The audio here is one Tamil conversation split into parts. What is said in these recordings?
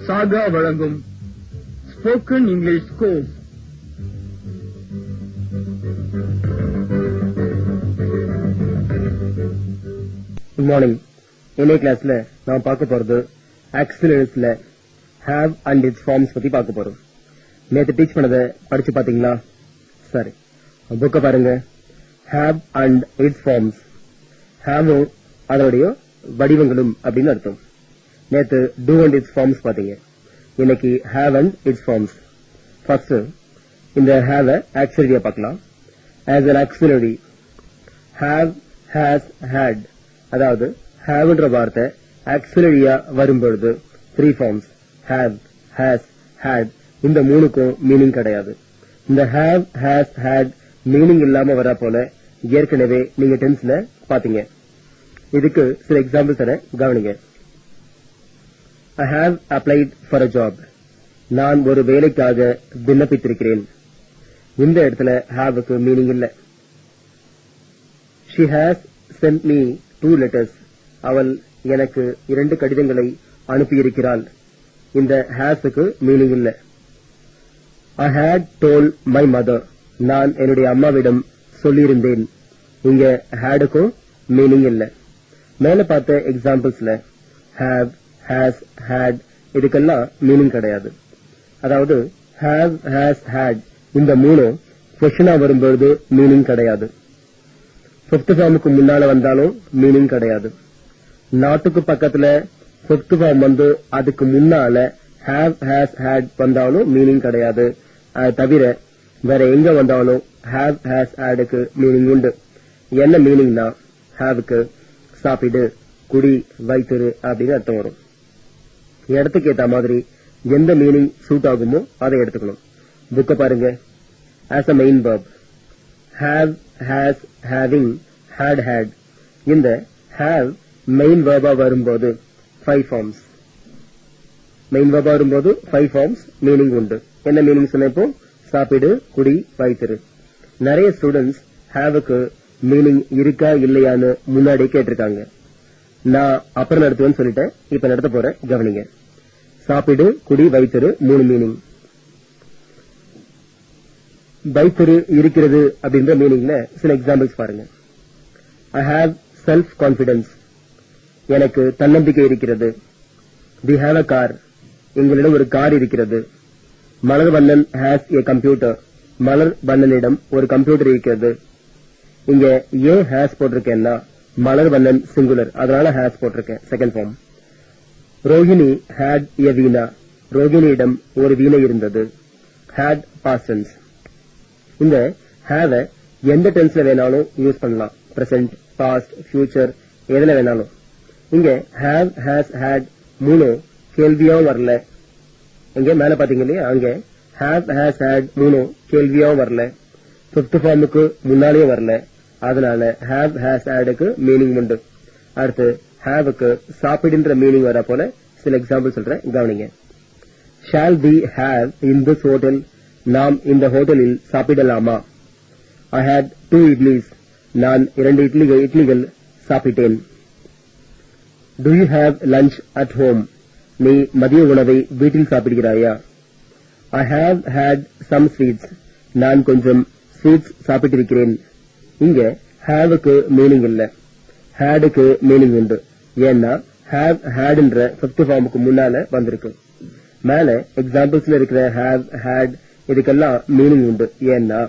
சாகா வழங்கும் spoken English course. Good morning. இன்னைக்கு கிளாஸ்ல நாம் பார்க்க போறது ஆக்சிலரிஸ்ல ஹேவ் அண்ட் இட்ஸ் ஃபார்ம்ஸ் பத்தி பார்க்க போறோம். நேத்து டீச் பண்ணதை படிச்சு பாத்தீங்களா? சரி, புக்க பாருங்க. Have and its forms. ஹேவும் அதனுடைய வடிவங்களும் அப்படின்னு அர்த்தம். நேத்து டூ அண்ட் இட்ஸ் ஃபார்ம்ஸ் பாத்தீங்க. இன்னைக்கு have and its forms. First இந்த ஹேவ ஆக்சிலரியா பார்க்கலாம். As an auxiliary, have, has, had. அதாவது ஹேவ்ன்ற வார்த்தை ஆக்சிலரியா வரும்பொழுது 3 ஃபார்ம்ஸ் ஹேவ், ஹேஸ், ஹேட். இந்த மூணுக்கும் மீனிங் கிடையாது. இந்த ஹேவ், ஹேஸ், ஹேட் மீனிங் இல்லாம வர போல ஏற்கனவே நீங்க டென்ஸ்ல பாத்தீங்க. இதுக்கு சில எக்ஸாம்பிள் தர கவனிங்க. I have applied for a job. நான் ஒரு வேலைக்காக விண்ணப்பித்திருக்கிறேன். இந்த இடத்துல haveக்கு மீனிங் இல்ல. She has sent me 2 letters. அவள் எனக்கு 2 கடிதங்களை அனுப்பியிருக்கிறாள். இந்த hasக்கு மீனிங் இல்ல. I had told my mother. நான் என்னுடைய அம்மாவிடம் சொல்லியிருந்தேன். இங்க hadக்கும் மீனிங் இல்ல. மேல பார்த்த எக்ஸாம்பிள்ஸ்ல have, has, had இதுக்கெல்லாம் மீனிங் கிடையாது. அதாவது have, has, had இந்த மூணும் கொஸ்டினா வரும்போது மீனிங் கிடையாது. 5th ஃபார்முக்கு முன்னால வந்தாலும் மீனிங் கிடையாது. நாட்டுக்கு பக்கத்துல 5th ஃபார்ம் வந்து அதுக்கு முன்னால have, has, had வந்தாலும் மீனிங் கிடையாது. அது தவிர வேற எங்க வந்தாலும் have, has, hadக்கு மீனிங் உண்டு. என்ன மீனிங்னா haveக்கு சாப்பிடு, குடி, வைத்திரு அப்படின்னு அர்த்தம் வரும். இடத்துக்கு ஏத்த மாதிரி எந்த மீனிங் சூட் ஆகுமோ அதை எடுத்துக்கணும். புக்க பாருங்க. As a main verb, have, has, having, had, had. இந்த have மெயின் verb வரும்போது 5 ஃபார்ம்ஸ். மெயின் verb வரும்போது 5 ஃபார்ம்ஸ் மீனிங் உண்டு. என்ன மீனிங் சொன்னப்போ? சாப்பிடு, குடி, வைத்திரு. நிறைய ஸ்டூடெண்ட்ஸ் haveக்கு மீனிங் இருக்கா இல்லையான்னு முன்னாடி கேட்டிருக்காங்க. நான் அப்புறம் நடத்துவேன்னு சொல்லிட்டேன். இப்ப நடத்த போறேன், கவனிங்க. சாப்பிடு, குடி, வைத்திரு 3 மீனிங். வைத்திரு இருக்கிறது அப்படின்ற மீனிங்ல சில எக்ஸாம்பிள்ஸ் பாருங்க. I have self confidence. எனக்கு தன்னம்பிக்கை இருக்கிறது. We have a car. எங்களிடம் ஒரு கார் இருக்கிறது. மலர் வண்ணன் has a computer. மலர் வண்ணனிடம் ஒரு கம்ப்யூட்டர் இருக்கிறது. இங்க ஏன் has போட்டிருக்கேன்னா மலர் வண்ணன் சிங்குலர், அதனால has போட்டிருக்கேன். Second form. Rohini had a veena. ரோஹிணியிடம் ஒரு வீணை இருந்தது. had past tense. இந்த have எந்த டென்ஸ்ல வேணாலும் யூஸ் பண்ணலாம். பிரசன்ட், பாஸ்ட், ஃபியூச்சர் எதுல வேணாலும். இங்க have, has, had 3 கேள்வியாவும் வரல. இங்க மேல பாத்தீங்க இல்லையா, அங்க have, has, had 3 கேள்வியாவும் வரல. 5th ஃபார்முக்கு முன்னாலேயே வரல. அதனால have, has, hadக்கு மீனிங் உண்டு. அடுத்து haveக்கு சாப்பிடுன்ற மீனிங் வர போல சில எக்ஸாம்பிள் சொல்றேன், கவனிங்க. Shall we have in this hotel? நாம் இந்த ஹோட்டலில் சாப்பிடலாமா? I had 2 idlis. நான் 2 இட்லிகள் சாப்பிட்டேன். Do you have lunch at home? நீ மதிய உணவை வீட்டில் சாப்பிடுகிறாயா? I have had some sweets. நான் கொஞ்சம் ஸ்வீட்ஸ் சாப்பிட்டிருக்கிறேன். இங்க haveக்கு மீனிங் இல்ல. hadக்கு மீனிங் உண்டு. ஏன்னா have, hadன்ற 5th ஃபார்முக்கு முன்னால வந்திருக்கு. மேல எக்ஸாம்பிள்ஸ்ல இருக்கிற have, had இதுக்கெல்லாம் மீனிங் உண்டு. ஏன்னா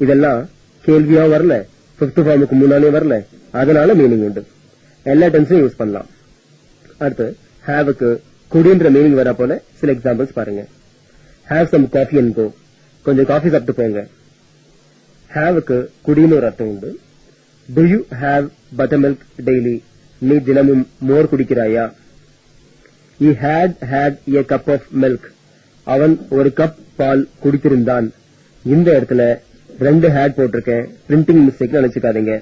இதெல்லாம் கேள்வியா வரல, 5th ஃபார்முக்கு முன்னாலே வரல, அதனால மீனிங் உண்டு. எல்லா டென்ஸும் யூஸ் பண்ணலாம். அடுத்து haveக்கு குடின்ற மீனிங் வர போல சில எக்ஸாம்பிள்ஸ் பாருங்க. have some coffee and go. கொஞ்சம் காஃபி சாப்பிட்டு போங்க. haveக்கு குடின்னு ஒரு அர்த்தம் உண்டு. Do you have buttermilk daily? நீ தினமும் மோர் குடிக்கிறாயா? He had a cup of milk. அவன் ஒரு கப் பால் குடித்திருந்தான். இந்த இடத்துல 2 had போட்டிருக்கேன். பிரிண்டிங் மிஸ்டேக் நினைச்சுக்காதீங்க.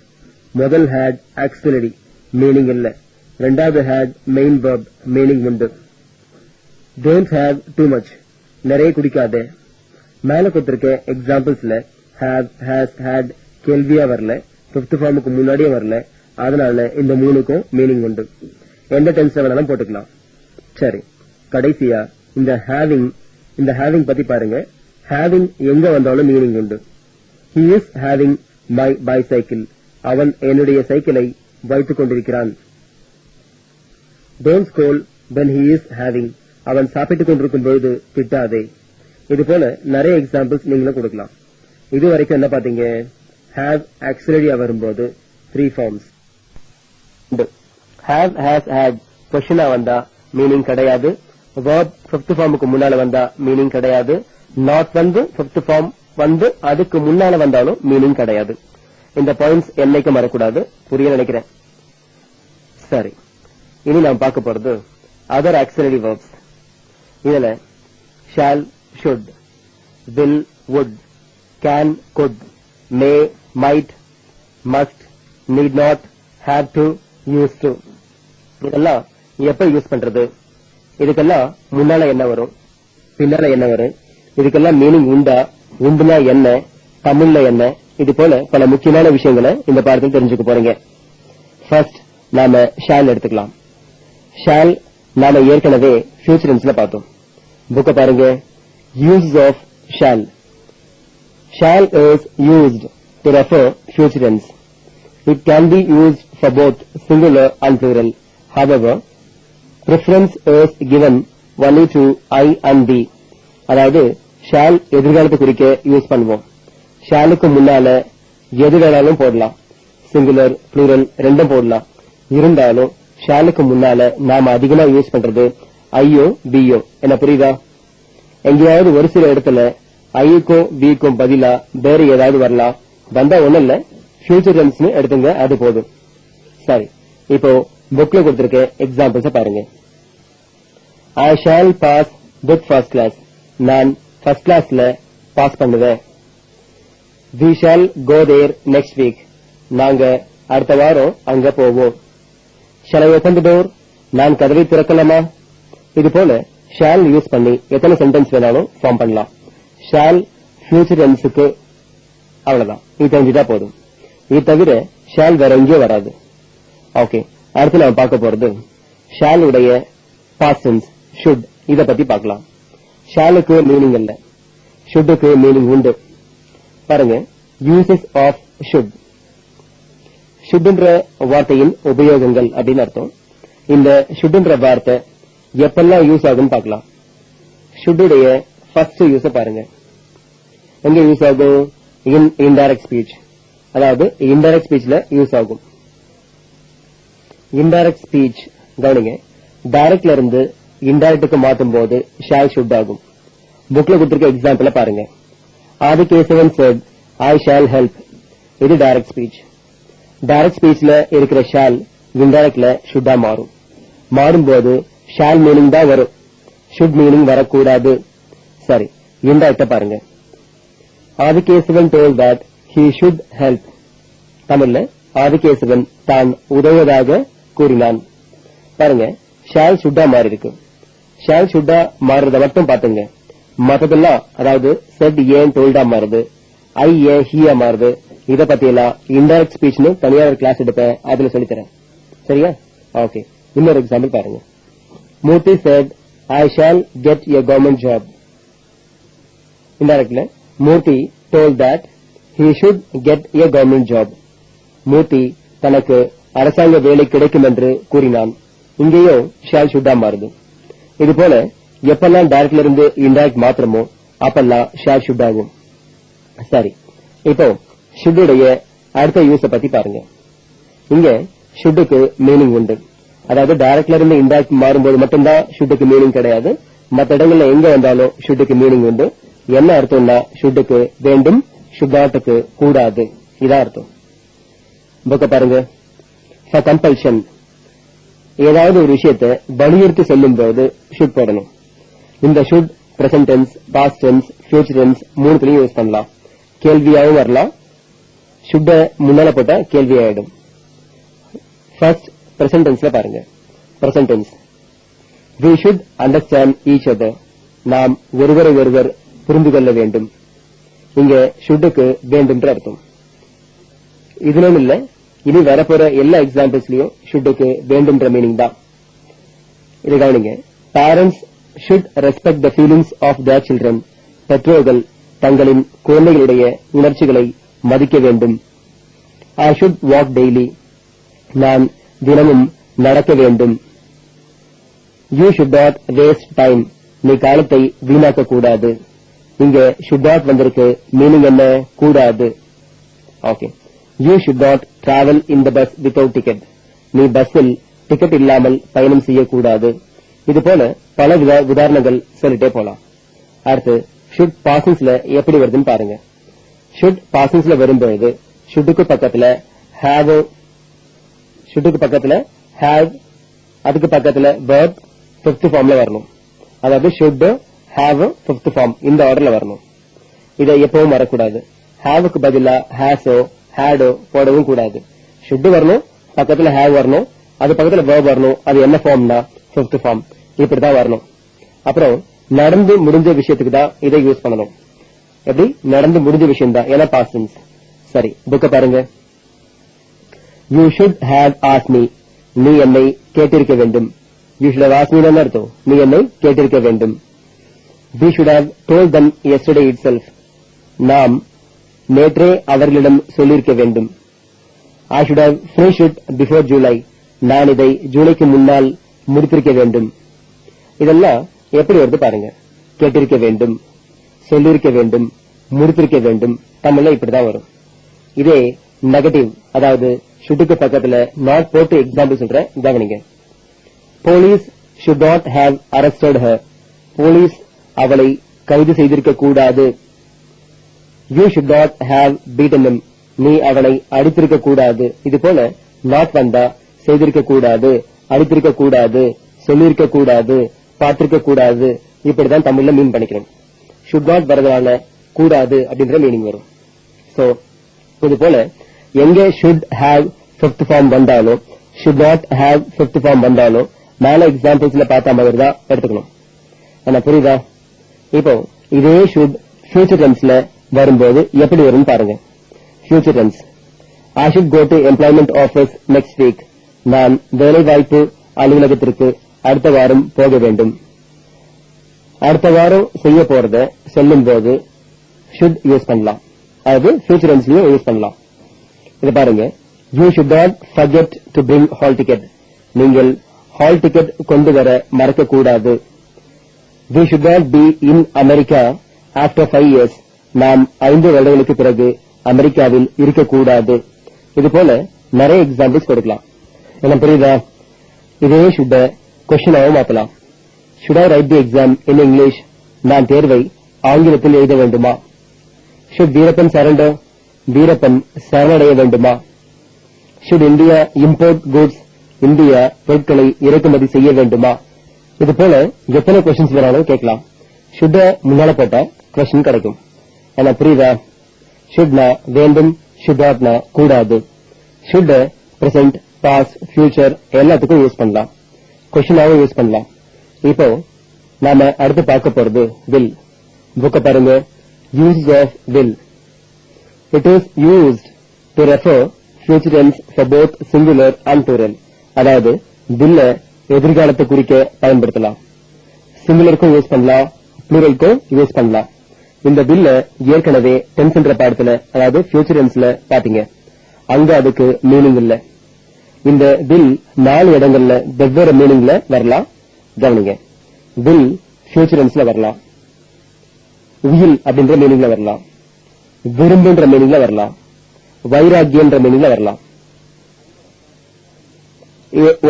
முதல் had ஆக்சிலரி, மீனிங் இல்ல. ரெண்டாவது had மெயின் verb, மீனிங் உண்டு. Don't have too much. நிறைய குடிக்காதே. மேல கொடுத்திருக்க எக்ஸாம்பிள்ஸ்ல have, has, had கேள்வியா வரல, 5th ஃபார்முக்கு முன்னாடியே வரல. அதனால இந்த 3க்கும் மீனிங் உண்டு. எந்த டென்ஸ்ல வேணாலும் போட்டுக்கலாம். சரி, கடைசியா இந்த ஹேவிங் பத்தி பாருங்க. ஹேவிங் எங்க வந்தாலும் மீனிங் உண்டு. he is having my bicycle. அவன் என்னுடைய சைக்கிளை வைத்துக் கொண்டிருக்கிறான். don't scold when he is having. அவன் சாப்பிட்டுக் கொண்டிருக்கும் பொழுது திட்டாதே. இது போல நிறைய எக்ஸாம்பிள்ஸ் நீங்களும் கொடுக்கலாம். இது வரைக்கும் என்ன பாத்தீங்க? have auxiliary வரும்போது 3 ஃபார்ம்ஸ். have, has, had கொஸ்டினா வந்தா மீனிங் கிடையாது. verb 5th ஃபார்முக்கு முன்னால வந்தா மீனிங் கிடையாது. not வந்து 5th ஃபார்ம் வந்து அதுக்கு முன்னால வந்தாலும் மீனிங் கிடையாது. இந்த பாயிண்ட்ஸ் என்னைக்கு மறக்கூடாது. புரிய நினைக்கிறேன். சரி, இனி நாம் பார்க்க போறது அதர் auxiliary verbs. இதுல shall, should, will, would, can, could, may, might, must, need not, have to, used to. இதெல்லாம் எப்ப யூஸ் பண்றது? இதுக்கெல்லாம் முன்னால என்ன வரும், பின்னால என்ன வரும், இதுக்கெல்லாம் மீனிங் உண்டா, உண்டுனா என்ன, தமிழ்ல என்ன, இது போல பல முக்கியமான விஷயங்களை இந்த பாடத்தில் தெரிஞ்சுக்க போறீங்க. ஃபர்ஸ்ட் நாம ஷால் எடுத்துக்கலாம். ஷால் நாம ஏற்கனவே ஃபியூச்சர் டென்ஸ்ல பார்த்தோம். புக்க பாருங்க. Uses of shall. Shall is used to refer future tense. It can be used for both singular and plural. However, preference is given only to I and we. அதாவது shall எதிர்காலத்தை குறிக்க யூஸ் பண்ணுவோம். ஷாலுக்கு முன்னால எது வேணாலும் போடலாம். சிங்குலர், plural ரெண்டும் போடலாம். இருந்தாலும் ஷாலுக்கு முன்னால நாம அதிகமா யூஸ் பண்றது ஐயோ பியோ. என்ன புரியுதா? எங்கேயாவது ஒரு சில இடத்துல ஐக்கும் பிக்கும் பதிலா வேற ஏதாவது வரலாம். வந்தா ஒண்ணும் இல்ல, ஃபியூச்சர் டென்ஸ்னு எடுத்துங்க, அது போதும். சரி, இப்போ புக்ல கொடுத்திருக்க எக்ஸாம்பிள்ஸ் பாருங்க. I shall pass with first class. நான் ஃபர்ஸ்ட் கிளாஸ்ல பாஸ் பண்ணுவேன். We shall go there next week. நாங்க அடுத்த வாரம் அங்க போவோம். Shall I open the door? நான் கதவை திறக்கலாமா? இது போல shall யூஸ் பண்ணி எத்தனை சென்டென்ஸ் வேணாலும் ஃபார்ம் பண்ணலாம். ஷால் ஃபியூச்சர் டென்ஸுக்கு அவ்வளவுதான். இது தெரிஞ்சுட்டா போதும். இது தவிர ஷால் வேற எங்கேயும் வராது. ஓகே, அடுத்து நாம பார்க்க போறது ஷால் உடைய பாஸ்ட் டென்ஸ் ஷுட். இத பத்தி பார்க்கலாம். ஷாலுக்கு மீனிங் இல்ல, ஷுட்டுக்கு மீனிங் உண்டு. பாருங்க, யூசஸ் ஆஃப் ஷுட். ஷுட்ன்ற வார்த்தையின் உபயோகங்கள் அப்படின்னு அர்த்தம். இந்த ஷுட்ன்ற வார்த்தை எப்பெல்லாம் யூஸ் ஆகும்னு பார்க்கலாம். ஷுட்டுடைய ஃபர்ஸ்ட் யூஸ பாருங்க. எங்க யூஸ் ஆகும்? Indirect speech. அதாவது இன்டைரக்ட் ஸ்பீச்ல யூஸ் ஆகும். இன்டைரக்ட் ஸ்பீச் கவனிங்க. டைரக்ட்ல இருந்து இன்டைரக்டுக்கு மாத்தும் போது ஷால் ஷுட் ஆகும். புக்ல கொடுத்திருக்க எக்ஸாம்பிள் பாருங்க. Adikesavan said I shall help. இது டைரக்ட் ஸ்பீச். டைரக்ட் ஸ்பீச்ல இருக்கிற ஷால் இன்டைரக்ட்ல ஷுட்டா மாறும். மாறும்போது ஷால் மீனிங் தான் வரும், ஷுட் மீனிங் வரக்கூடாது. சரி, இன்டைரக்டா பாருங்க. Adikesavan told that he should help. தமிழ்ல ஆதிகேசவன் தான் உதவுவதாக கூறினான். பாருங்க, ஷால் ஷுட்டா மாறி இருக்கு. ஷால் ஷுட்டா மாறுறத மட்டும் பாத்துங்க. மத்ததெல்லாம், அதாவது செட் ஏன் டோல்டா மாறுது, ஐ ஏன் ஹீயா மாறுது, இத பத்தி எல்லாம் இன்டைரக்ட் ஸ்பீச்னு தனியார் கிளாஸ் எடுப்பேன், அதுல சொல்லித்தரேன். சரியா? ஓகே, இன்னொரு எக்ஸாம்பிள் பாருங்க. மூர்த்தி said I shall get a government job. இன்டைரக்ட்ல Murthy told that he should get a government job. மூர்த்தி தனக்கு அரசாங்க வேலை கிடைக்கும் என்று கூறினான். இங்கேயும் ஷால் ஷுட்டா மாறுது. இது போல எப்பெல்லாம் டைரக்ட்ல இருந்து இன்டைரக்ட் மாத்திரமோ அப்பெல்லாம் ஷால் ஷுட் ஆகும். சரி, இப்போ ஷுட்டுடைய அடுத்த யூஸ பத்தி பாருங்க. இங்க ஷுட்டுக்கு மீனிங் உண்டு. அதாவது டைரக்ட்ல இருந்து இன்டைரக்ட் மாறும்போது மட்டும்தான் ஷுட்டுக்கு மீனிங் கிடையாது. மற்ற இடங்கள்ல எங்க வந்தாலும் ஷுட்டுக்கு மீனிங் உண்டு. என்ன அர்த்தம்னா ஷுட்டுக்கு வேண்டும், ஷுட்டாட்டுக்கு கூடாது. இதான் அர்த்தம். புக்க பாருங்க. ஃபார் கம்பல்ஷன், ஏதாவது ஒரு விஷயத்தை வலியுறுத்தி சொல்லும் போது ஷுட் போடணும். இந்த should present tense, past tense, future tense மூணுத்துலயும் யூஸ் பண்ணலாம். கேள்வியாகவும் வரலாம். ஷுட்ட முன்னால போட்டா கேள்வி ஆயிடும். ஃபர்ஸ்ட் பிரசன்ட் டென்ஸ்ல பாருங்க. Present tense, we should understand each other. நாம் ஒருவரை ஒருவர் புரிந்து கொள்ள வேண்டும். இங்க ஷுட்டுக்கு வேண்டும் அர்த்தம். இதுல இல்ல, இனி வரப்போற எல்லா எக்ஸாம்பிள்ஸ்லயும் ஷுட்டுக்கு வேண்டும் மீனிங் தான். இது கவனிங்க. Parents should respect the feelings of their children. பெற்றோர்கள் தங்களின் குழந்தைகளுடைய உணர்ச்சிகளை மதிக்க வேண்டும். I should walk daily. நான் தினமும் நடக்க வேண்டும். You should not waste time. நீ காலத்தை வீணாக்க கூடாது. இங்க should not வந்திருக்கு. மீனிங் என்ன? கூடாது. Okay. You should not travel in the bus without ticket. நீ பஸ்ஸில் டிக்கெட் இல்லாமல் பயணம் செய்யக்கூடாது. இது போல பல உதாரணங்கள் சொல்லிட்டே போலாம். அடுத்து should பாசிங்ஸ்ல எப்படி வருதுன்னு பாருங்க. should பாசிங்ஸ்ல வரும்போது shouldக்கு பக்கத்துல have, shouldக்கு பக்கத்துல have, அதுக்கு பக்கத்துல verb fifth ஃபார்ம்ல வரணும். அதாவது should have fifth ஃபார்ம் இந்த ஆர்டர்ல வரணும். இதை எப்பவும் வரக்கூடாது. haveக்கு பதிலா has had போடவும் கூடாது. should வரணும், பக்கத்துல have வரணும், அது பக்கத்துல verb வரணும். அது என்ன ஃபார்ம்னா fifth ஃபார்ம். இப்படிதான் வரணும். அப்புறம் நடந்து முடிஞ்ச விஷயத்துக்கு தான் இதை யூஸ் பண்ணணும். எப்படி? நடந்து முடிஞ்ச விஷயம் தான், ஏன்னா past tense. சரி, புக்க பாருங்க. You should have asked me. நீ என்னை கேட்டிருக்க வேண்டும். You should have asked me என்ன அர்த்தம்? நீ என்னை கேட்டிருக்க வேண்டும். We should have told them yesterday itself. நாம் நேற்றே அவர்களிடம் சொல்லியிருக்க வேண்டும். I should have finished it before July. நான் இதை ஜூலைக்கு முன்னால் முடித்திருக்க வேண்டும். இதெல்லாம் எப்படி வருது பாருங்க. கேட்டிருக்க வேண்டும், சொல்லியிருக்க வேண்டும், முடித்திருக்க வேண்டும். தமிழ்ல இப்படிதான் வரும். இதே நெகட்டிவ், அதாவது ஷுட்டுக்கு பக்கத்துல நாட் போட்டு எக்ஸாம்பிள் சொல்றேன், கவனிங்க. Police should not have arrested her. Police அவளை கைது செய்திருக்க கூடாது. You should not have beaten him. நீ அவனை அடித்திருக்க கூடாது. இது போல நாட் வந்தா செய்திருக்க கூடாது, அடித்திருக்க கூடாது, சொல்லியிருக்க கூடாது, பார்த்திருக்க கூடாது. இப்படிதான் தமிழ்ல மீன் பண்ணிக்கிறோம். should not வரதுனால கூடாது அப்படின்ற மீனிங் வரும். சோ இது போல எங்க should have fifth ஃபார்ம் வந்தாலும் should not have fifth form வந்தாலும் மேல எக்ஸாம்பிள்ஸ்ல பார்த்த மாதிரி தான் எடுத்துக்கணும். என்ன புரியுதா? இப்போ இதே should ஃபியூச்சர் டென்ஸ்ல வரும்போது எப்படி வரும் பாருங்க. Future tense. I should go to employment office next week. நான் வேலைவாய்ப்பு அலுவலகத்திற்கு அடுத்த வாரம் போக வேண்டும். அடுத்த வாரம் செய்ய போறத சொல்லும் போது should யூஸ் பண்ணலாம். அதாவது ஃபியூச்சர் டென்ஸ்லயும் யூஸ் பண்ணலாம். இத பாருங்க. You should not forget to bring hall ticket. நீங்கள் ஹால் டிக்கெட் கொண்டு வர மறக்க கூடாது. We should not be in America after 5 years. நாம் 5 வருடங்களுக்கு பிறகு அமெரிக்காவில் இருக்கக்கூடாது. இது போல நிறைய எக்ஸாம்பிள்ஸ் கொடுக்கலாம். என்ன புரியுதா? இதே should கொஸ்டினாவும் மாத்தலாம். Should I write the exam in English? நான் தேர்வை ஆங்கிலத்தில் எழுத வேண்டுமா? Should Veerappan surrender? வீரப்பன் சரணடைய வேண்டுமா? Should India import goods? India பொருட்களை இறக்குமதி செய்ய வேண்டுமா? இது போல எத்தனை கொஸ்டின்ஸ் வேணாலும் கேட்கலாம். should முன்னால போட்டா கொஸ்டின் கிடைக்கும். என்ன புரியுதா? should வேண்டும், should not கூடாது. should present, past, future எல்லாத்துக்கும் யூஸ் பண்ணலாம். கொஸ்டினாவும் யூஸ் பண்ணலாம். இப்போ நாம அடுத்து பார்க்க போறது will. புக்க பாருங்க. uses of will. It is used to refer future tense for both singular and plural. அதாவது will எதிர்காலத்தை குறிக்க பயன்படுத்தலாம். சிங்குலருக்கும் யூஸ் பண்ணலாம், ப்ளூரலுக்கும் யூஸ் பண்ணலாம். இந்த will ஏற்கனவே டென்ஸ் என்ற பாடத்துல, அதாவது ஃபியூச்சர் டென்ஸ்ல பாத்தீங்க. அங்க அதுக்கு மீனிங் இல்ல. இந்த will 4 இடங்கள்ல வெவ்வேறு மீனிங்ல வரலாம். கவனிங்க. will ஃபியூச்சர் டென்ஸ்ல வரலாம், will அப்படின்ற மீனிங்ல வரலாம், விரும்புன்ற மீனிங்ல வரலாம், வைராகியன்ற மீனிங்ல வரலாம்.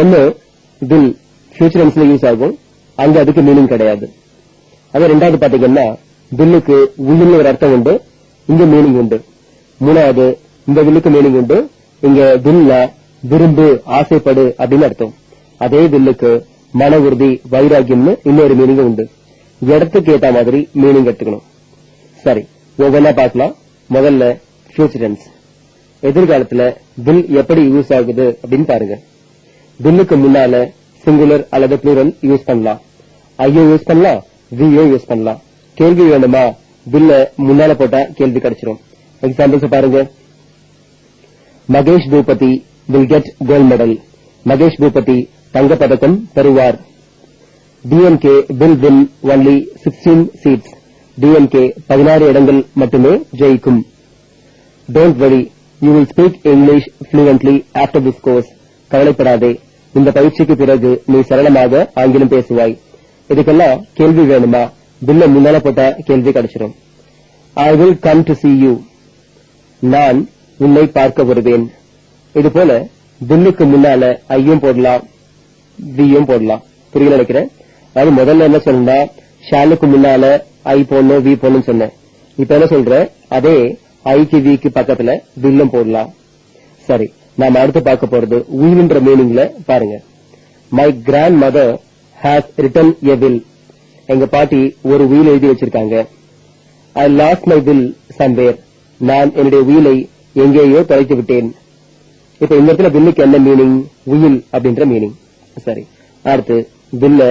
ஒன்னு will ஃபியூச்சர் டென்ஸ்ல யூஸ் ஆகும், அங்க அதுக்கு மீனிங் கிடையாது. அது ரெண்டாவது பாத்தீங்கன்னா வில்லுக்கு உள்ளுன்னு ஒரு அர்த்தம் உண்டு, இங்க மீனிங் உண்டு. மூணாவது இந்த வில்லுக்கு மீனிங் உண்டு, இங்க வில்ல விரும்பு, ஆசைப்படு அப்படின்னு அர்த்தம். அதே வில்லுக்கு மன உறுதி, வைராகியம்னு இன்னொரு மீனிங் உண்டு. இடத்துக்கு ஏத்த மாதிரி மீனிங் எடுத்துக்கணும். சரி, ஒவ்வொன்னா பார்க்கலாம். முதல்ல ஃபியூச்சர் டென்ஸ். எதிர்காலத்துல will எப்படி யூஸ் ஆகுது அப்படின்னு பாருங்க. வில்லுக்கு முன்னால சிங்குலர் அல்லது ப்ளூரல் யூஸ் பண்ணலாம். ஐயோ யூஸ் பண்ணலாம், வியோ யூஸ் பண்ணலாம். கேள்வி வேணுமா? வில்ல முன்னால போட்டா கேள்வி கிடைச்சிரும். எக்ஸாம்பிள்ஸ் பாருங்க. Mahesh Boopathi will get gold medal. Mahesh Boopathi தங்க பதக்கம் பெறுவார். DMK will win only 16 seats. DMK 16 இடங்கள் மட்டுமே ஜெயிக்கும். Don't worry, you will speak English fluently after this course. கவலைப்படாதே, இந்த பயிற்சிக்கு பிறகு நீ சரளமாக ஆங்கிலம் பேசுவாய். இதுக்கெல்லாம் கேள்வி வேணுமா? பில்ல முன்னால போட்ட கேள்வி கிடைச்சிடும். I will come to see you. நான் உன்னை பார்க்க வருவேன். இது போல பில்லுக்கு முன்னால ஐயும் போடலாம், வியும் போடலாம். புரியல நினைக்கிறேன். அது முதல்ல என்ன சொன்னா, ஷாலுக்கு முன்னால ஐ போடணும், வி போடணும் சொன்னேன். இப்ப என்ன சொல்ற, அதே ஐக்கு விக்கு பக்கத்துல பில்லும் போடலாம். சரி, நாம அடுத்து பார்க்க போறது வீல்ன்ற மீனிங்ல பாருங்க. My grandmother has written a will. எங்க பாட்டி ஒரு வீல் எழுதி வச்சிருக்காங்க. I lost my will somewhere. நான் என்னுடைய வீலை எங்கேயோ தொலைத்து விட்டேன். இப்ப இந்த இடத்துல வில்லுக்கு என்ன மீனிங்? வீல் அப்படின்ற மீனிங். சரி, அடுத்து வில்ல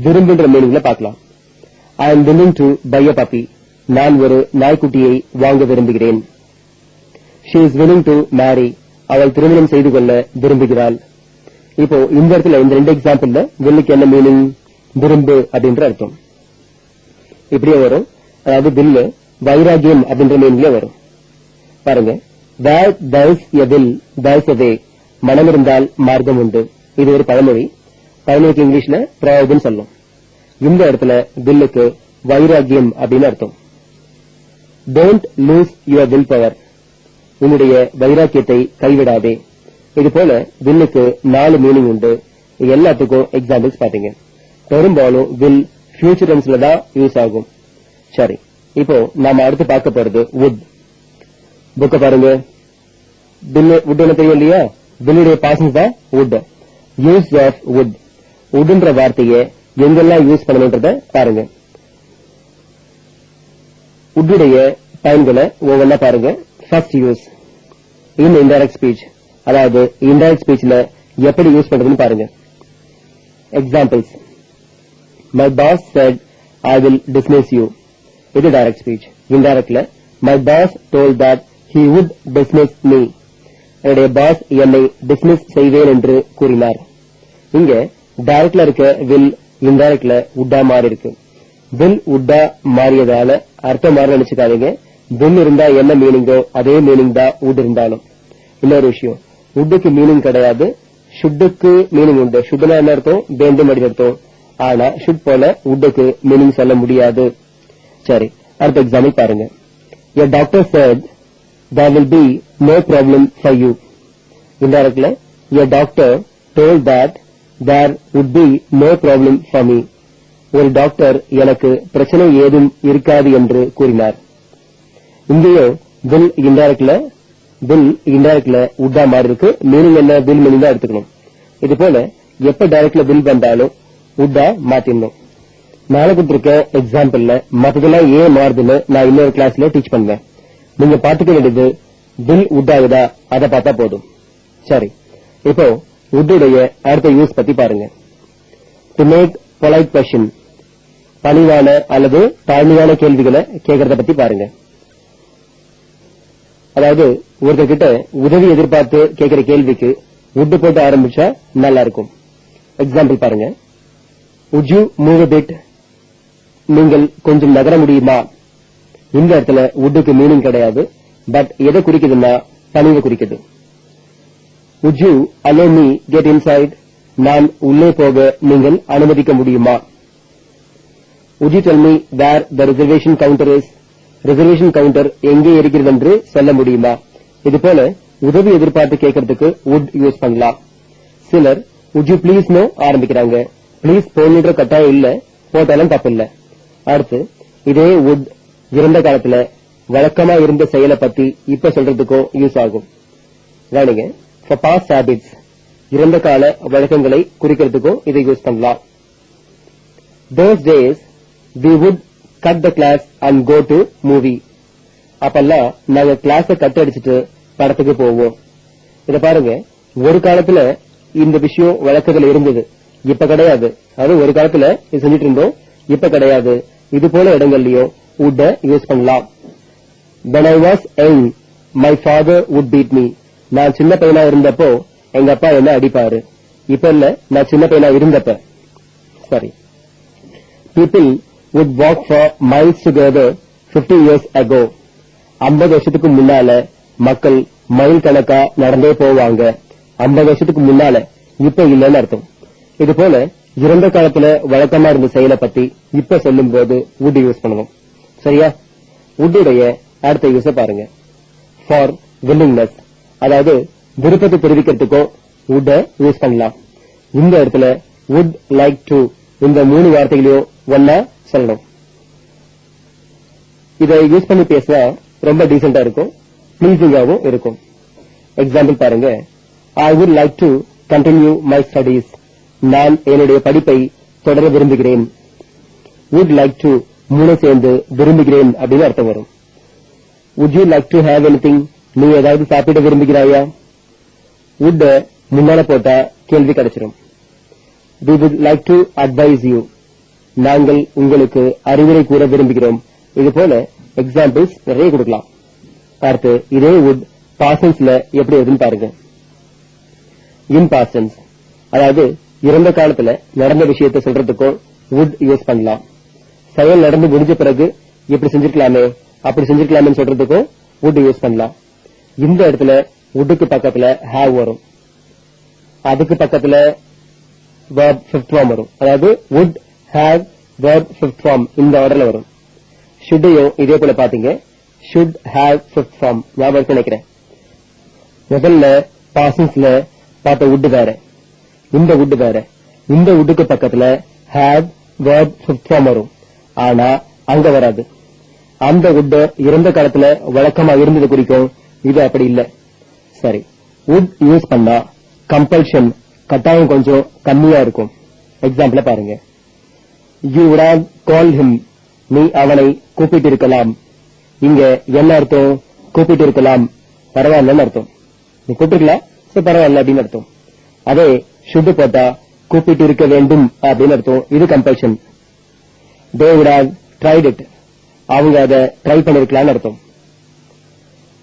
விரும்புன்ற மீனிங்ல பார்க்கலாம். I am willing to buy a puppy. நான் ஒரு நாய்க்குட்டியை வாங்க விரும்புகிறேன். she is willing to marry. அவள் திருமணம் செய்து கொள்ள விரும்புகிறாள். இப்போ இந்த இடத்துல இந்த ரெண்டு எக்ஸாம்பிள்ல வில்லுக்கு என்ன மீனிங்? விரும்பு அப்படின்ற அர்த்தம். இப்படியே வரும். அதாவது வில்லு வைராகியம் அப்படின்ற மீனிங்ல வரும். பாருங்க, where there's a will there's a way. மனம் இருந்தால் மார்க்கம் உண்டு. இது ஒரு பழமொழி. பழமொழிக்கு இங்கிலீஷ்ல ப்ராவர்ப்னு சொல்லும். இந்த இடத்துல வில்லுக்கு வைராகியம் அப்படின்னு அர்த்தம். Don't lose your will power. உன்னுடைய வைராக்கியத்தை கைவிடாதே. இது போல வில்லுக்கு 4 மீனிங் உண்டு. எல்லாத்துக்கும் எக்ஸாம்பிள்ஸ் பாத்தீங்க. பெரும்பாலும் வில் ஃபியூச்சர் டென்ஸ்ல தான் யூஸ் ஆகும். சரி, இப்போ நாம அடுத்து பார்க்க போறது வுட். புக்க பாருங்க. வுட் என்ன தெரியும் இல்லையா? வில்லுடைய பாசன்ஸ் தான் வுட். Use of would. வுட்ன்ற வார்த்தையை எங்கெல்லாம் யூஸ் பண்ணணும்ன்றத பாருங்க. வுட்டுடைய பயன்களை ஒவ்வொன்னா பாருங்க. First use in indirect speech. அதாவது இன்டைரக்ட் ஸ்பீச்ல எப்படி யூஸ் பண்றதுன்னு பாருங்க. Examples: my boss said I will dismiss you. இது டைரக்ட் ஸ்பீச். இன்டைரக்ட்ல my boss told that he would dismiss me. என்னுடைய பாஸ் என்னை டிஸ்மிஸ் செய்வேன் என்று கூறினார். இங்க டைரக்ட்ல இருக்க வில் இன்டைரக்ட்ல உட்டா மாறி இருக்கு. வில் உட்டா மாறியதால அர்த்தம் மாற நினைச்சுக்காதீங்க. வில் இருந்தா என்ன மீனிங்கோ அதே மீனிங் தான் உட் இருந்தாலும். இன்னொரு விஷயம், உட்டுக்கு மீனிங் கிடையாது, ஷுட்டுக்கு மீனிங் உண்டு. ஷுட்னா என்ன அர்த்தம்? வேண்டும் அப்படின்னு அர்த்தம். ஆனா ஷுட் போல உட்டுக்கு மீனிங் சொல்ல முடியாது. சரி, அடுத்த எக்ஸாம்பிள் பாருங்க. A doctor said there will be no problem for you. Indirectly, a doctor told that there would be no problem for me. ஒரு டாக்டர் எனக்கு பிரச்சனை ஏதும் இருக்காது என்று கூறினார். இங்கேயும் வில் இன்டைரக்ட்ல உட்டா மாறி இருக்கு. மீனிங் என்ன? வில் மீனிங் தான் எடுத்துக்கணும். இது போல எப்ப டைரக்ட்ல வில் வந்தாலும் உட்டா மாத்திடணும். மேல கொடுத்திருக்க எக்ஸாம்பிள்ல மற்றதெல்லாம் ஏன் மாறுதுன்னு நான் இன்னொரு கிளாஸ்ல டீச் பண்ணுவேன். நீங்க பாத்துக்க வேண்டியது வில் உட்டாகுதா அதை பார்த்தா போதும். சரி, இப்போ உட்டுடைய அடுத்த யூஸ் பத்தி பாருங்க. To make polite question. பணிவான அல்லது தாழ்மையான கேள்விகளை கேட்கறத பத்தி பாருங்க. அதாவது ஒருத்தர் கிட்ட உதவி எதிர்பார்த்து கேட்கிற கேள்விக்கு உட்டு போட்டு ஆரம்பிச்சா நல்லா இருக்கும். எக்ஸாம்பிள் பாருங்க. would you move a bit? நீங்கள் கொஞ்சம் நகர முடியுமா? இந்த இடத்துல உட்டுக்கு மீனிங் கிடையாது. பட் எதை குறிக்குதுன்னா பணிவை குறிக்குது. would you allow me get inside? நான் உள்ளே போக நீங்கள் அனுமதிக்க முடியுமா? would you tell me where the reservation counter is? Reservation counter எங்கே இருக்கிறது என்று சொல்ல முடியுமா? இது போல உதவி எதிர்பார்த்து கேட்கறதுக்கு would யூஸ் பண்ணலாம். சிலர் would you please know ஆரம்பிக்கிறாங்க. பிளீஸ் போன்ற கட்டாயம் இல்ல, போட்டாலும் தப்பு இல்ல. அடுத்து இதே would இறந்த காலத்துல வழக்கமா இருந்த செயலை பத்தி இப்ப சொல்றதுக்கும் யூஸ் ஆகும். கவனிங்க. for past habits இறந்த கால வழக்கங்களை குறிக்கிறதுக்கும் இதை யூஸ் பண்ணலாம். those days we would cut the class and go to movie. அப்பெல்லாம் நாங்க கிளாஸ கட் அடிச்சுட்டு படத்துக்கு போவோம். இத பாருங்க, ஒரு காலத்துல இந்த விஷயம் வழக்கத்துல இருந்தது, இப்ப கிடையாது. அது ஒரு காலத்துல செஞ்சுட்டு இருந்தோம், இப்ப கிடையாது. இது போல இடங்கள்லயும் would யூஸ் பண்ணலாம். when I was young my father would beat me. நான் சின்ன பையனா இருந்தப்போ எங்க அப்பா என்ன அடிப்பாரு. இப்ப இல்ல, நான் சின்ன பையனா இருந்தப்ப. சரி, People would walk for miles together 50 years ago. 50 வருஷத்துக்கு முன்னால மக்கள் மைல் கணக்கா நடந்தே போவாங்க. 50 வருஷத்துக்கு முன்னால இப்ப இல்லன்னு அர்த்தம். இது போல இறந்த காலத்துல வழக்கமா இருந்த செயலை பத்தி இப்ப சொல்லும் போது would யூஸ் பண்ணுவோம். சரியா? would உடைய அடுத்த யூஸ பாருங்க. ஃபார் willingness, அதாவது விருப்பத்தை தெரிவிக்கிறதுக்கும் would யூஸ் பண்ணலாம். இந்த இடத்துல would like to இந்த 3 வார்த்தைகளையும் ஒன்னா சொல்லணும். இதை யூஸ் பண்ணி பேசினா ரொம்ப டீசெண்டா இருக்கும், பிளீசிங்காவும் இருக்கும். எக்ஸாம்பிள் பாருங்க. I would like to continue my studies. நான் என்னுடைய படிப்பை தொடர விரும்புகிறேன். would like to மூணு சேர்ந்து விரும்புகிறேன் அப்படின்னு அர்த்தம் வரும். would you like to have anything? நீ ஏதாவது சாப்பிட விரும்புகிறாயா? would முன்னால போட்டா கேள்வி கிடைச்சிடும். we would like to advise you. நாங்கள் உங்களுக்கு அறிவுரை கூற விரும்புகிறோம். இது போல எக்ஸாம்பிள்ஸ் நிறைய கொடுக்கலாம். அடுத்து இதே would பாசன்ஸ்ல எப்படி வருதுன்னு பாருங்க. இன் பாசன்ஸ், அதாவது இறந்த காலத்துல நடந்த விஷயத்தை சொல்றதுக்கும் would யூஸ் பண்ணலாம். செயல் நடந்து முடிஞ்ச பிறகு இப்படி செஞ்சிருக்கலாமே அப்படி செஞ்சிருக்கலாமே சொல்றதுக்கும் would யூஸ் பண்ணலாம். இந்த இடத்துல woodக்கு பக்கத்துல have வரும், அதுக்கு பக்கத்துல verb fifth form வரும். அதாவது would have verb fifth form இந்த ஆர்டர்ல வரும். shouldயும் இதே போல பாத்தீங்க, should have fifth form ஞாபகம் நினைக்கிறேன். முதல்ல பாசன்ஸ்ல பார்த்த would வேற, இந்த would வேற. இந்த woodக்கு பக்கத்துல have verb fifth form வரும், ஆனா அங்க வராது. அந்த wood இறந்த காலத்துல வழக்கமா இருந்தது குறிக்கும், இது அப்படி இல்ல. சரி, would யூஸ் பண்ணா கம்பல்ஷன் கட்டாயம் கொஞ்சம் கம்மியா இருக்கும். எக்ஸாம்பிள பாருங்க. you would have called him. நீ அவனை கூப்பிட்டு இருக்கலாம். இங்க என்ன அர்த்தம்? கூப்பிட்டு இருக்கலாம், பரவாயில்லன்னு அர்த்தம். நீ கூப்பிட்டுக்கலாம், சரி பரவாயில்ல அப்படின்னு அர்த்தம். அதே should போட்டா கூப்பிட்டு இருக்க வேண்டும் அப்படின்னு அர்த்தம். இது compulsion. they would have tried it. அவங்க அதை ட்ரை பண்ணிருக்கலாம்னு அர்த்தம்.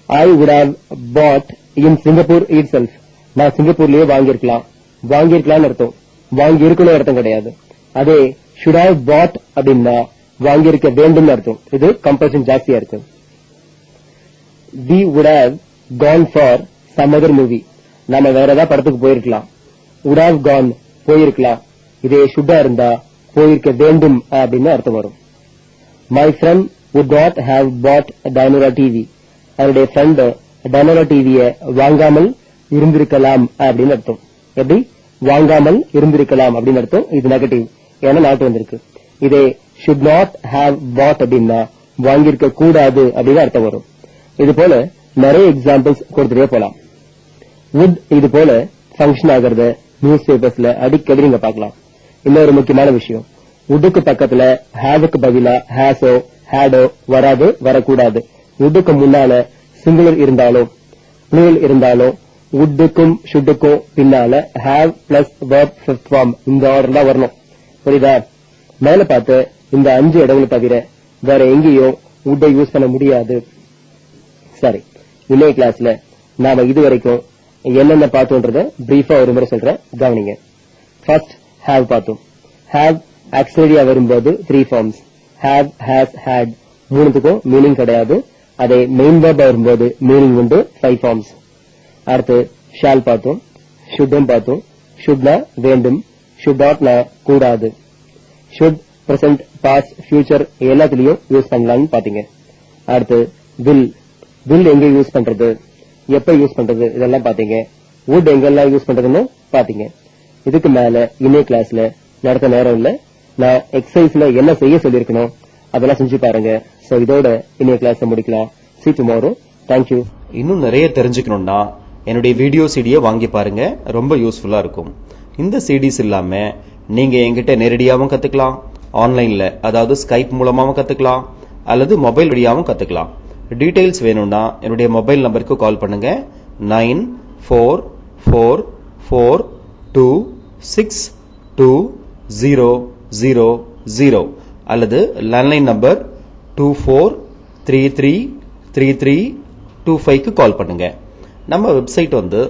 I would have bought in Singapore itself. நான் சிங்கப்பூர்லயே வாங்கியிருக்கலாம்னு அர்த்தம். வாங்கி இருக்கணும் அர்த்தம் கிடையாது. அதே should have bought அப்படின்னா வாங்கியிருக்க வேண்டும் அர்த்தம். இது கம்பல்ஷன் ஜாஸ்தியா இருக்கு. we would have gone for some other movie. நாம வேற ஏதாவது படத்துக்கு போயிருக்கலாம். would have gone போயிருக்கலாம். இதே should இருந்தா போயிருக்க வேண்டும் அப்படின்னு அர்த்தம் வரும். my friend would not have bought a Dynora TV. அவருடைய ஃப்ரெண்ட் Dynora டிவியை வாங்காமல் இருந்திருக்கலாம் அப்படின்னு அர்த்தம். எப்படி? வாங்காமல் இருந்திருக்கலாம் அப்படின்னு அர்த்தம். இது நெகட்டிவ், ஏன்னா நாட்டு வந்திருக்கு. இதே should not have bought அப்படின்னா வாங்கியிருக்க கூடாது அப்படின்னு அர்த்தம் வரும். இது போல நிறைய எக்ஸாம்பிள்ஸ் கொடுத்துட்டே போலாம். would இது போல ஃபங்க்ஷன் ஆகிறத நியூஸ் பேப்பர்ஸ்ல அடிக்கடி நீங்க பார்க்கலாம். இன்னொரு முக்கியமான விஷயம், woodக்கு பக்கத்துல haveக்கு பதிலா hasஓ hadஓ வராது, வரக்கூடாது. woodக்கு முன்னால சிங்குலர் இருந்தாலும் plural இருந்தாலும் woodக்கும் shouldக்கும் பின்னால have plus verb fifth form இந்த ஆர்டர் தான் வரணும். புரியுதா? மேல பார்த்து இந்த 5 இடங்களை தவிர வேற எங்கேயும் wood யூஸ் பண்ண முடியாது. சரி, இன்னைய கிளாஸ்ல நாம இதுவரைக்கும் என்னென்ன பார்த்தோன்றத பிரீஃபா ஒரு முறை சொல்றேன், கவனிங்க. ஃபர்ஸ்ட் have பார்த்தோம். have ஆக்சிலரியா வரும்போது 3 ஃபார்ம்ஸ். have, has, had மூணுத்துக்கும் மீனிங் கிடையாது. அதே மெயின் வெர்ப் வரும்போது மீனிங் உண்டு, 5 ஃபார்ம்ஸ். அடுத்து shall பார்த்தோம், shouldம் பார்த்தோம். shouldனா வேண்டும், should notனா கூடாது. should present, past, future எல்லாத்துலயும் யூஸ் பண்ணலாம்னு பாத்தீங்க. அடுத்து will எங்க யூஸ் பண்றது, எப்ப யூஸ் பண்றது இதெல்லாம் பாத்தீங்க. would எங்கெல்லாம் யூஸ் பண்றதுன்னு பாத்தீங்க. இதுக்கு மேல இன்னைய கிளாஸ்ல நடத்த நேரம் இல்ல, நான் எக்ஸசைஸ்ல என்ன செய்ய சொல்லிருக்கணும் அதெல்லாம் செஞ்சு பாருங்க. சோ இதோட இன்னைய கிளாஸ் முடிக்கலாம். see you tomorrow. thank you. இன்னும் நிறைய தெரிஞ்சுக்கணும்னா என்னுடைய வீடியோ சிடியை வாங்கி பாருங்க, ரொம்ப யூஸ்ஃபுல்லா இருக்கும். இந்த சிடிஸ் இல்லாம நீங்க என்கிட்ட நேரடியாவும் கத்துக்கலாம், ஆன்லைன்ல அதாவது ஸ்கைப் மூலமாவும் கத்துக்கலாம், அல்லது மொபைல் வழியாவும் கத்துக்கலாம். டீடைல்ஸ் வேணும்னா என்னுடைய மொபைல் நம்பருக்கு கால் பண்ணுங்க. 9444262000 அல்லது லேண்ட்லைன் நம்பர் 24333325க்கு கால் பண்ணுங்க. நம்ம வெப்சைட் வந்து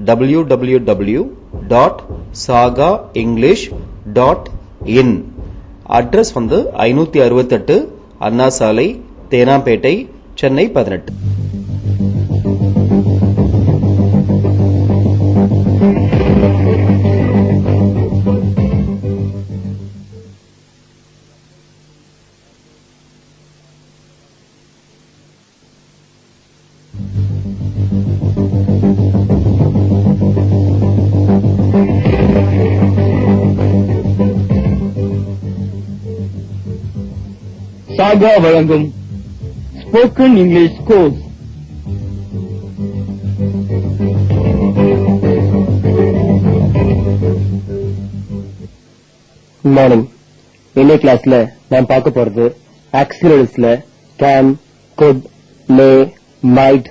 www.sagaenglish.in. அட்ரஸ் வந்து 568 அண்ணா சாலை, தேனாம்பேட்டை, சென்னை 18. சாகா வழங்கும் ஸ்போக்கன் இங்கிலீஷ் கோர்ஸ். மார்னிங். இன்னைக்கு கிளாஸ்ல நான் பார்க்க போறது ஆக்சிலரிஸ்ல can, could, may, might,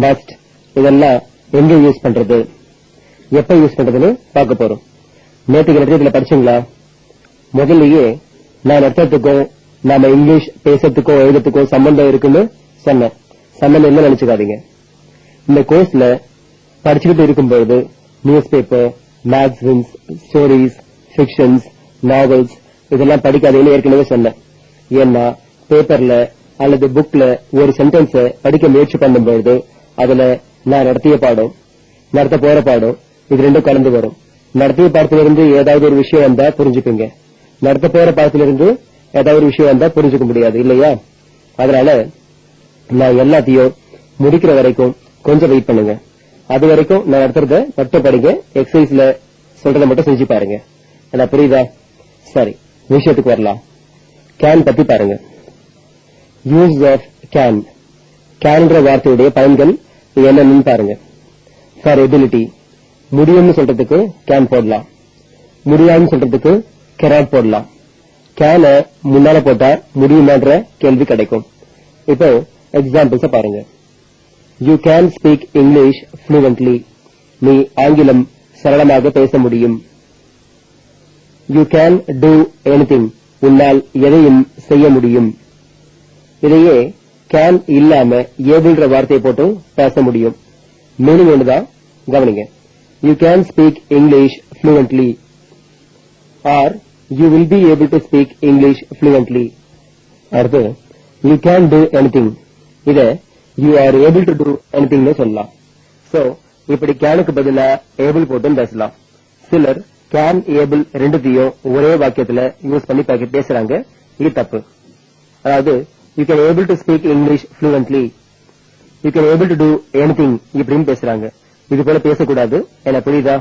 must இதெல்லாம் எங்க யூஸ் பண்றது, எப்ப யூஸ் பண்றதுன்னு பார்க்க போறோம். நேற்றுக்கு இதுல படிச்சீங்களா? முதல்லயே நான் அர்த்தத்துக்கும் நாம இங்கிலீஷ் பேசுறதுக்கோ எழுதுறதுக்கோ சம்பந்தம் இருக்குன்னு சொன்னேன். சம்பந்தம் என்ன நினைச்சுக்காதீங்க. இந்த கோர்ஸ்ல படிச்சுக்கிட்டு இருக்கும்போது news paper, magazines, stories, fictions, novels இதெல்லாம் படிக்காதீங்கன்னு ஏற்கனவே சொன்னேன். ஏன்னா பேப்பர்ல அல்லது புக்ல ஒரு சென்டென்ஸ படிக்க முயற்சி பண்ணும்போது அதுல நான் நடத்திய பாடம், நடத்த போற பாடம் இது ரெண்டும் கலந்து வரும். நடத்திய பாடத்திலிருந்து ஏதாவது ஒரு விஷயம் வந்தா புரிஞ்சுப்பீங்க, நடத்த போற பாடத்திலிருந்து ஏதாவது ஒரு விஷயம் வந்தா புரிஞ்சுக்க முடியாது இல்லையா? அதனால நான் எல்லாத்தையும் முடிக்கிற வரைக்கும் கொஞ்சம் வெயிட் பண்ணுங்க. அது வரைக்கும் நான் நடத்துறத மட்டும் படிங்க, எக்ஸசைஸ்ல சொல்றதை மட்டும் செஞ்சு பாருங்க. என்ன புரியுதா? சரி, விஷயத்துக்கு வரலாம். கேன் பத்தி பாருங்க. Use of can. கேன்ன்ற வார்த்தையுடைய பயன்கள் என்னன்னு பாருங்க. ஃபார் எபிலிட்டி, முடியும்னு சொல்றதுக்கு கேன் போடலாம், முடியாதுன்னு சொல்றதுக்கு கெனாட் போடலாம். கேன முன்னால போட்டா முடியுமான்ற கேள்வி கிடைக்கும். இப்போ எக்ஸாம்பிள்ஸ் பாருங்க. You can speak English ஃப்ளூவென்ட்லி. நீ ஆங்கிலம் சரளமாக பேச முடியும். You can do anything. உன்னால் எதையும் செய்ய முடியும். இதையே கேன் இல்லாம ஏபிள்ன்ற வார்த்தையை போட்டு பேச முடியும். மீனிங் ஒண்ணுதான், கவனிங்க. You can speak English fluently or you will be able to speak English fluently. அடுத்து you can do anything. இத you are able to do anything னு சொல்லலாம். சோ இப்படி கேனுக்கு பதிலா able போட்டும் பேசலாம். சிலர் can, able ரெண்டுத்தையும் ஒரே வாக்கியத்துல யூஸ் பண்ணி பேசுறாங்க. இது தப்பு. அதாவது you can able to speak English fluently, you can able to do anything இப்படின்னு பேசுறாங்க. இது போல பேசக்கூடாது. என்ன புரியுதா?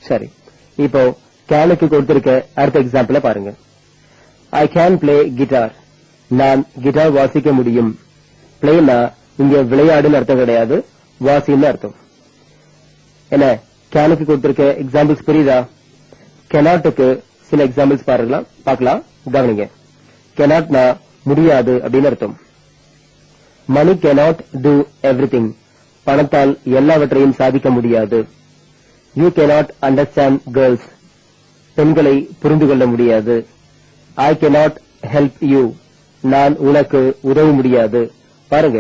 சரி, இப்போ கேனுக்கு கொடுத்திருக்க அடுத்த எக்ஸாம்பிள பாருங்க. I can play guitar. நான் கிட்டார் வாசிக்க முடியும். பிளேனா இங்க விளையாடுன்னு அர்த்தம் கிடையாது, வாசின்னு அர்த்தம். என்ன கேனுக்கு கொடுத்திருக்க எக்ஸாம்பிள்ஸ் புரியுதா? கெனாட்டுக்கு சில எக்ஸாம்பிள்ஸ் பார்க்கலாம், கவனிங்க. கெனாட்னா முடியாது அப்படின்னு அர்த்தம். மணி cannot do everything. பணத்தால் எல்லாவற்றையும் சாதிக்க முடியாது. You cannot understand girls. பெண்களை புரிந்து கொள்ள முடியாது. I cannot help you. நான் உனக்கு உதவ முடியாது. பாருங்க,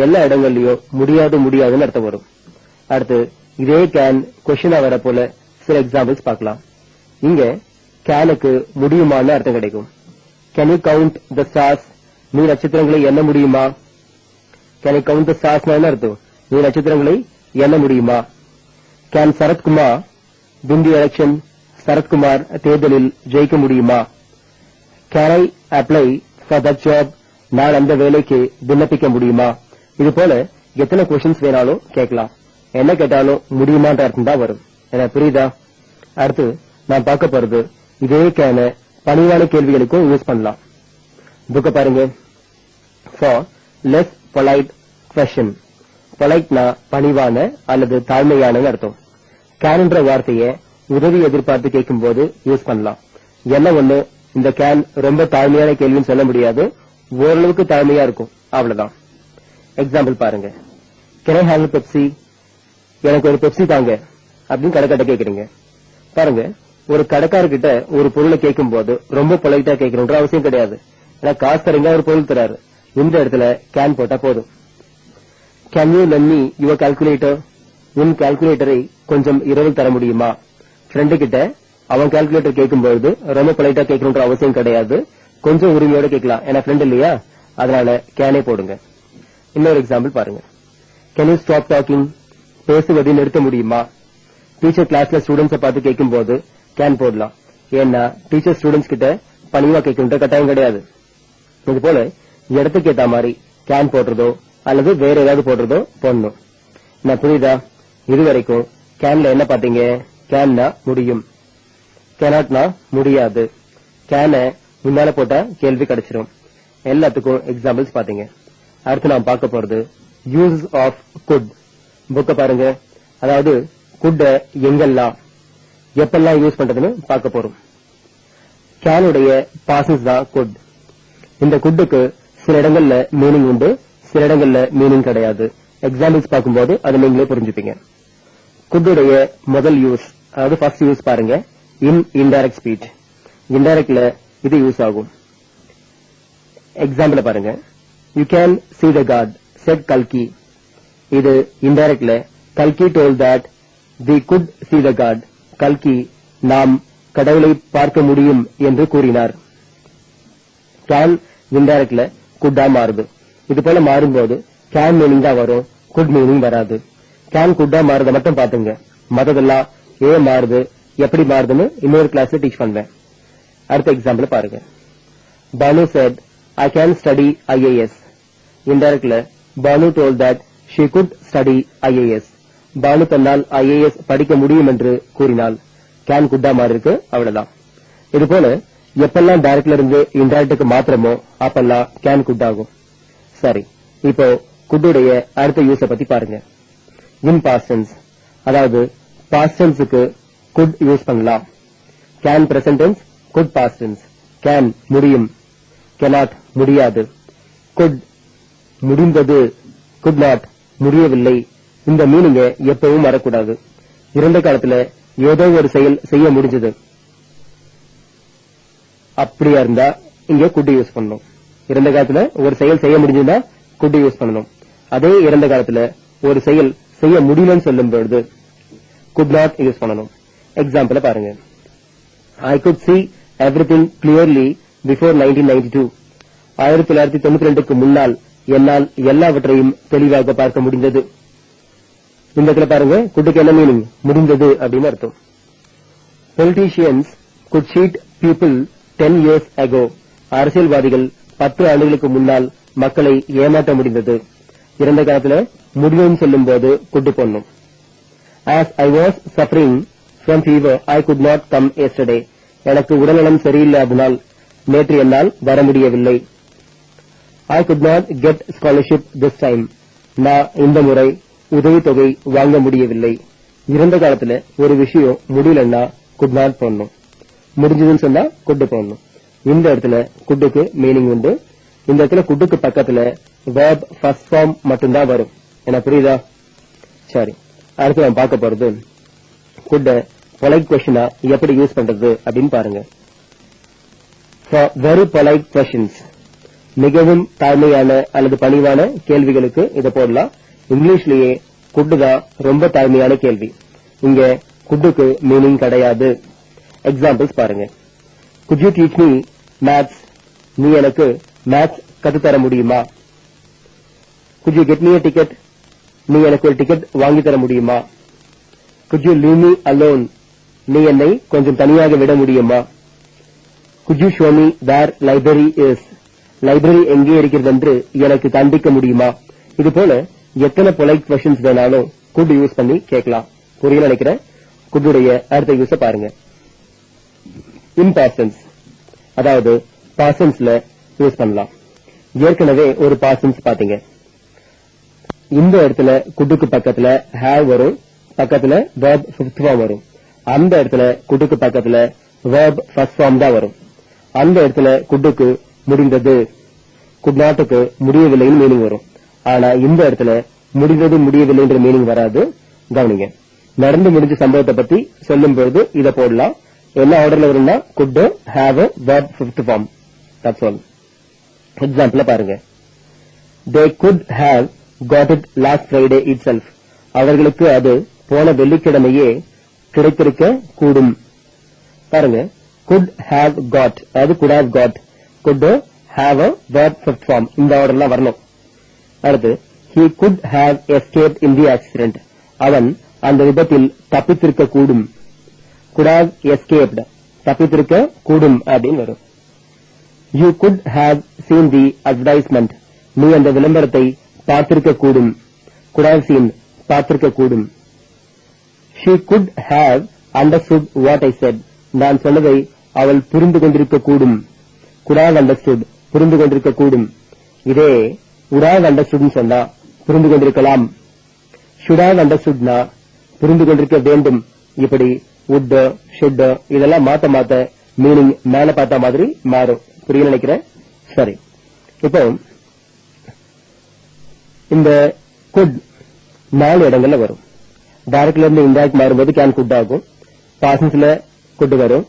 எல்லா இடங்கள்லயும் முடியாதுன்னு அர்த்தம் வரும். அடுத்து இதே கேன் கொஸ்டினா வர போல சில எக்ஸாம்பிள்ஸ் பார்க்கலாம். இங்க கேனுக்கு முடியுமான்னு அர்த்தம் கிடைக்கும். Can you count the stars? நீ நட்சத்திரங்களை எண்ண முடியுமா? Can you count the stars என்ன அர்த்தம்? நீ நட்சத்திரங்களை எண்ண முடியுமா? Can Sarathkumar win the election? Sarathkumar தேர்தலில் ஜெயிக்க முடியுமா? Can I apply for that job? நான் அந்த வேலைக்கு விண்ணப்பிக்க முடியுமா? இது போல எத்தனை கொஸ்டின்ஸ் வேணாலும் கேட்கலாம். என்ன கேட்டாலும் முடியுமான்ற அர்த்தம் தான் வரும். என்ன புரியுதா? அடுத்து நான் பார்க்க போறது இதே கேன பணிவான கேள்விகளுக்கும் யூஸ் பண்ணலாம். புக்க பாருங்க. For less polite question. பொலைட்னா பணிவான அல்லது தாழ்மையான அர்த்தம். கேன்ன்ற வார்த்தையை உதவி எதிர்பார்த்து கேட்கும் போது யூஸ் பண்ணலாம். என்ன ஒண்ணு, இந்த கேன் ரொம்ப தாழ்மையான கேள்வின்னு சொல்ல முடியாது, ஓரளவுக்கு தாழ்மையா இருக்கும், அவ்வளவுதான். எக்ஸாம்பிள் பாருங்க. Can I have Pepsi? எனக்கு ஒரு பெப்சி தாங்க அப்படின்னு கடைக்காட்ட கேக்குறீங்க. பாருங்க, ஒரு கடைக்காரர்கிட்ட ஒரு பொருளை கேட்கும் போது ரொம்ப பொலைட்டா கேட்கணுன்ற அவசியம் கிடையாது. ஏன்னா காசு தரீங்க, ஒரு பொருள் தராரு. இந்த இடத்துல கேன் போட்டா போதும். Can you lend me your calculator? உன் கால்குலேட்டரை கொஞ்சம் இரவல் தர முடியுமா? ஃப்ரெண்டு கிட்ட அவன் கால்குலேட்டர் கேட்கும்போது ரொம்ப பொலைட்டா கேட்கணுன்ற அவசியம் கிடையாது. கொஞ்சம் உரிமையோட கேட்கலாம், ஏன்னா ஃப்ரெண்ட் இல்லையா, அதனால கேனே போடுங்க. இன்னொரு எக்ஸாம்பிள் பாருங்க. Can you stop talking? பேசுவதை நிறுத்த முடியுமா? டீச்சர் கிளாஸ்ல ஸ்டூடெண்ட்ஸை பார்த்து கேட்கும் போது கேன் போடலாம், ஏன்னா டீச்சர் ஸ்டூடெண்ட்ஸ் கிட்ட பணிவா கேட்கணுன்ற கட்டாயம் கிடையாது. இது போல இடத்துக்கு ஏத்த மாதிரி கேன் போடுறதோ அல்லது வேற ஏதாவது போடுறதோ போடணும். நான் புரியுதா? இதுவரைக்கும் கேன்ல என்ன பாத்தீங்க? கேன்னா முடியும், கேனாட்னா முடியாது. கேன முன்னால போட்டா கேள்வி கிடைச்சிரும். எல்லாத்துக்கும் எக்ஸாம்பிள்ஸ் பாத்தீங்க. அடுத்து நாம் பார்க்க போறது யூஸ் ஆஃப் குட். புக்க பாருங்க. அதாவது குட் எங்கெல்லாம் எப்பெல்லாம் யூஸ் பண்றதுன்னு பார்க்க போறோம். கேனுடைய பாசஸ் தான் குட். இந்த குட்டுக்கு சில இடங்கள்ல மீனிங் உண்டு, சில இடங்கள்ல மீனிங் கிடையாது. எக்ஸாம்பிள்ஸ் பார்க்கும்போது அதை நீங்களே புரிஞ்சுப்பீங்க. குட்டுடைய முதல் யூஸ், அதாவது ஃபர்ஸ்ட் யூஸ் பாருங்க, இன் இன்டைரக்ட் ஸ்பீச். இன்டைரக்ட்ல இது யூஸ் ஆகும். எக்ஸாம்பிள் பாருங்க. You can see the god said கல்கி. இது இன்டைரக்ட்ல கல்கி told that we could see the god. கல்கி நாம் கடவுளை பார்க்க முடியும் என்று கூறினார். கேன் இன்டைரக்ட்ல குட்டா மாறுது. இது போல மாறும்போது கேன் மீனிங் தான் வரும், குட் மீனிங் வராது. கேன் குட்டா மாறுத மட்டும் பாத்துங்க, மத்ததெல்லாம் ஏ மாறுது, எப்படி மாறுதுன்னு இன்னொரு கிளாஸ்ல டீச் பண்றேன். அடுத்த எக்ஸாம்பிள் பாருங்க. Banu said I can study IAS. இன்டைரக்ட்ல Banu told that she could study IAS. Banu தன்னால் IAS படிக்க முடியும் என்று கூறினாள். கேன் குட்டா மாறி இருக்கு, அவ்வளவுதான். இது போல எப்பெல்லாம் டைரக்ட்ல இருந்து இன்டைரக்டுக்கு மாத்திரமோ அப்பெல்லாம் கேன் குட் ஆகும். சரி, இப்போ குட்டுடைய அடுத்த யூஸ பத்தி பாருங்க. இன் பாஸ்ட் டென்ஸ், அதாவது பாஸ்ட் டென்ஸ்க்கு குட் யூஸ் பண்ணலாம். Can present tense, could past tense. Can முடியும், cannot முடியாது. குட் முடிந்தது, குட் நாட் முடியவில்லை. இந்த மீனிங்க எப்பவும் வரக்கூடாது. இறந்த காலத்துல ஏதோ ஒரு செயல் செய்ய முடிஞ்சது அப்படியா இருந்தா இங்க குட் யூஸ் பண்ணணும். இறந்த காலத்துல ஒரு செயல் செய்ய முடிஞ்சதுன்னா குட் யூஸ் பண்ணணும். அதே இறந்த காலத்துல ஒரு செயல் செய்ய முடியலன்னு சொல்லும் பொழுது குட் நாட் யூஸ் பண்ணணும். எக்ஸாம்பிள் பாருங்க. I could see everything clearly before 1992. 1992க்கு முன்னால் என்னால் எல்லாவற்றையும் தெளிவாக பார்க்க முடிந்தது. இந்த இடத்துல பாருங்க, குட்டுக்கு என்ன மீனிங்? முடிந்தது அப்படின்னு அர்த்தம். Politicians could cheat people 10 years ago. அரசியல்வாதிகள் 10 ஆண்டுகளுக்கு முன்னால் மக்களை ஏமாற்ற முடிந்தது. இறந்த காலத்துல முடிவுன்னு சொல்லும் போது குட்டு போடணும். As I was suffering from fever, I could not come yesterday. எனக்கு உடல்நலம் சரியில்லாதனால் நேற்று என்னால் வர முடியவில்லை. I could not get scholarship this time. நான் இந்த முறை உதவித்தொகை வாங்க முடியவில்லை. இறந்த காலத்துல ஒரு விஷயம் முடியலன்னா could not போடணும். முடிஞ்சதுன்னு சொன்னா குட் போடணும். இந்த இடத்துல குட்டுக்கு மீனிங் உண்டு. இந்த இடத்துல குட்டுக்கு பக்கத்துல verb first form மட்டும்தான் வரும். என்ன புரியுதா? சரி, அடுத்து நான் பார்க்க போறது குட் பொலைட் கொஸ்டினா எப்படி யூஸ் பண்றது அப்படின்னு பாருங்க. For very polite questions, மிகவும் தாழ்மையான அல்லது பணிவான கேள்விகளுக்கு இதை போடலாம். இங்கிலீஷ்லயே குட்டு தான் ரொம்ப தாழ்மையான கேள்வி. இங்க குட்டுக்கு மீனிங் கிடையாது. எக்ஸாம்பிள்ஸ் பாருங்க. Could you teach me maths? நீ எனக்கு மேத்ஸ் கத்துத்தர முடியுமா? Could you get me a ticket? நீ எனக்கு ஒரு டிக்கெட் வாங்கி தர முடியுமா? Could you leave me alone? நீ என்னை கொஞ்சம் தனியாக விட முடியுமா? Could you show me where library is? Library எங்கே இருக்கிறது என்று எனக்கு காண்பிக்க முடியுமா? இது போல எத்தனை பொலைட் கொஸ்டின்ஸ் வேணாலும் குட் யூஸ் பண்ணி கேட்கலாம். புரியல நினைக்கிறேன். குட்டுடைய அடுத்த யூஸ பாருங்க. இன் பாஸ்ட் டென்ஸ், அதாவது பாஸ்ட் டென்ஸ்ல யூஸ் பண்ணலாம். ஏற்கனவே ஒரு பாஸ்ட் டென்ஸ் பாத்தீங்க. இந்த இடத்துல குட்டுக்கு பக்கத்துல have வரும், பக்கத்துல verb fifth form வரும். அந்த இடத்துல குட்டுக்கு பக்கத்துல verb first form தான் வரும். அந்த இடத்துல குட்டுக்கு முடிந்தது, குட் நாட்டுக்கு முடியவில்லைன்னு மீனிங் வரும். ஆனா இந்த இடத்துல முடிந்தது முடியவில்லை என்ற மீனிங் வராது. கவனிங்க. நடந்து முடிஞ்ச சம்பவத்தை பத்தி சொல்லும் பொழுது இதை போடலாம். என்ன ஆர்டர்ல வரும்னா good have verb fifth form. That's all. Example பாருங்க. They could have got it last Friday itself. அவர்களுக்கு அது போன வெள்ளிக்கிழமையே கிடைத்திருக்க கூடும். பாருங்க, could have got, அது could have got could have a verb first form. இந்த ஆர்டர்ல வரணும். அடுத்து he could have escaped in the accident. அவன் அந்த விபத்தில் தப்பித்திருக்க கூடும். could have escaped தப்பித்திருக்க கூடும் அப்படின்னு வரும். you could have seen the advertisement. நீ அந்த விளம்பரத்தை பார்த்திருக்க கூடும். could have seen பார்த்திருக்க கூடும். she could have understood what I said. நான் சொன்னதை அவள் புரிந்து கொண்டிருக்க கூடும். could have understood புரிந்து கொண்டிருக்க கூடும். இதே would have understood சொன்னா புரிந்து கொண்டிருக்கலாம். should have understood னா புரிந்து கொண்டிருக்க வேண்டும். இப்படி would should இதெல்லாம் மாத்த மீனிங் மேல பார்த்த மாதிரி மாறும். புரிய நினைக்கிறேன். சரி, இப்போ இந்த could 4 இடங்கள்ல வரும். டைரக்ட்ல இருந்து இன்டைரக்ட் மாறும்போது கேன் குட் ஆகும். பாசன்ஸ்ல could வரும்.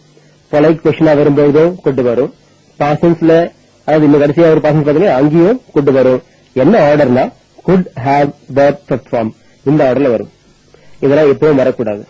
பொலைட் கொஸ்டினா வரும்போதும் could வரும். பாசன்ஸ்ல அதாவது இன்னும் கடைசியா ஒரு பாசன்ஸ் பாத்தீங்கன்னா அங்கேயும் could வரும். என்ன ஆர்டர்னா could have verb first form இந்த ஆர்டர்ல வரும். இதெல்லாம் எப்பவும் வரக்கூடாது.